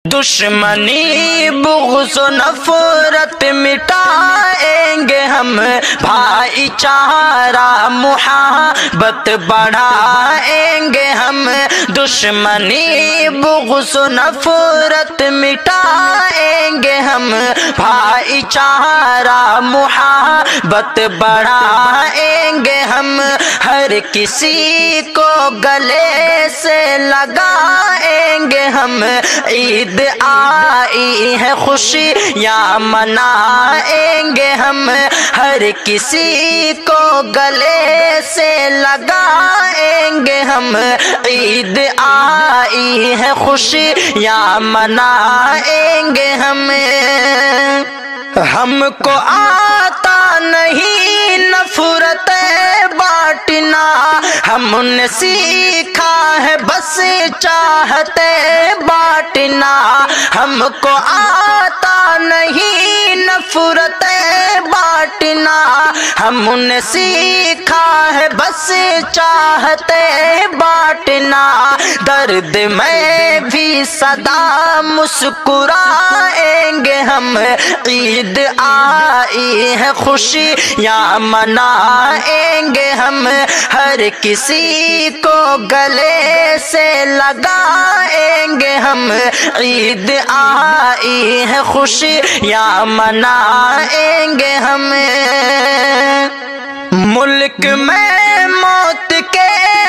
دشمنی بغض و نفرت مٹائیں گے ہم، بھائی چارہ محبت بڑھائیں گے ہم، دشمنی بغض و نفرت مٹائیں گے ہم، بھائی چارہ محبت بڑھائیں گے ہم، ہر کسی کو گلے سے لگائیں گے ہم، عید آئی ہے خوشیاں منائیں گے ہم، ہر کسی کو گلے سے لگائیں گے ہم، عید آئی ہے خوشیاں منائیں گے ہم کو آتا نہیں نفرت بانٹنا، ہم نے سیکھا ہے بس چاہتے بانٹنا، ہم کو آتا نہیں نفرت بانٹنا، ہم نے سیکھا ہے بس چاہتے بانٹنا، درد میں بھی سدا مسکرائیں گے ہم، عید آئی ہے خوشیاں منائیں گے ہم، ہر کسی کو گلے سے لگائیں گے ہم، عید آئی ہے خوشیاں منائیں گے ہم۔ ملک میں موت کے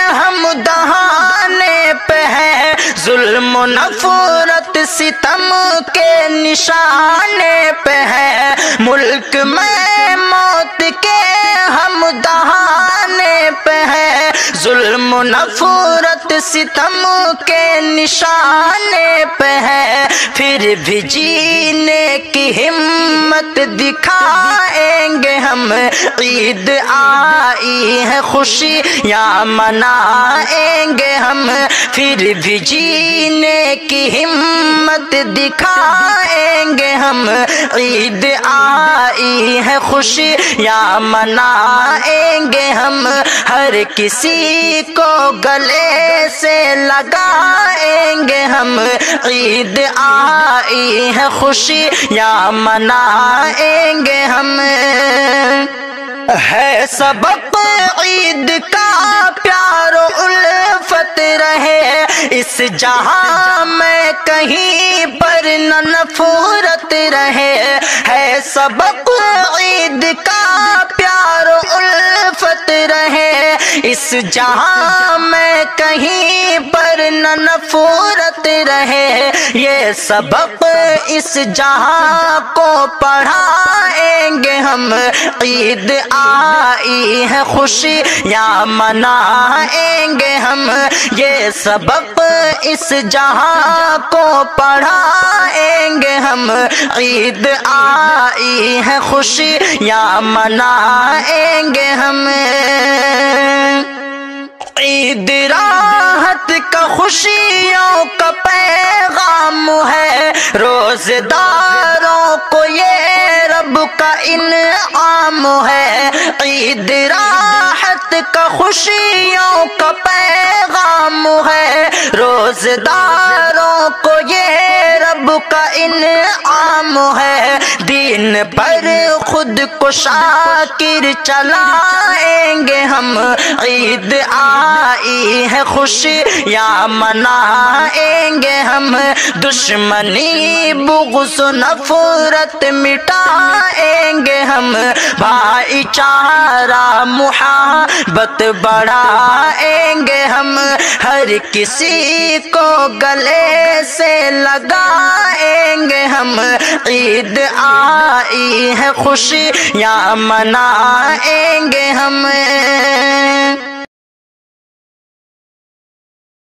ہم دہانے پہ ہیں، ظلم و نفرت ستم کے نشانے پہ ہیں، ملک میں موت کے ہم دہانے پہ ہیں، ظلم و نفرت ستم کے نشانے پہ ہے، پھر بھی جینے کی ہمت دکھائیں گے ہم، عید آئی ہے خوشیاں منائیں گے ہم، پھر بھی جینے کی ہمت دکھائیں گے ہم، عید آئی ہے خوشیاں منائیں گے ہم، ہر کسی کو گلے سے لگائیں گے ہم، عید آئی ہے خوشیاں منائیں گے ہم۔ ہے سبق عید کا پیار و الفت رہے اس جہاں میں، کہیں پر نہ نفرت رہے، ہے سبق عید کا پیار و الفت رہے اس جہاں میں، کہیں پر نہ نفرت رہے، یہ سبق اس جہاں کو پڑھائیں گے ہم، عید آئی ہے خوشیاں منائیں گے ہم، یہ سبق اس جہاں کو پڑھائیں گے ہم، عید آئی ہے خوشیاں منائیں گے ہم۔ عید راحت کا خوشیوں کا پیغام ہے، روزے داروں کو یہ رب کا انعام ہے، عید راحت کا خوشیوں کا پیغام ہے، روزے داروں کو یہ رب کا انعام ہے، دین پر خود کو شاکر چلائیں گے ہم، عید آئی ہے خوشیاں منائیں گے ہم، دشمنی بغض و نفرت مٹائیں گے ہم، بھائی چارہ محبت بڑھائیں گے ہم، ہر کسی کو گلے سے لگائیں گے ہم، عید آئی ہے خوشیاں منائیں گے ہم۔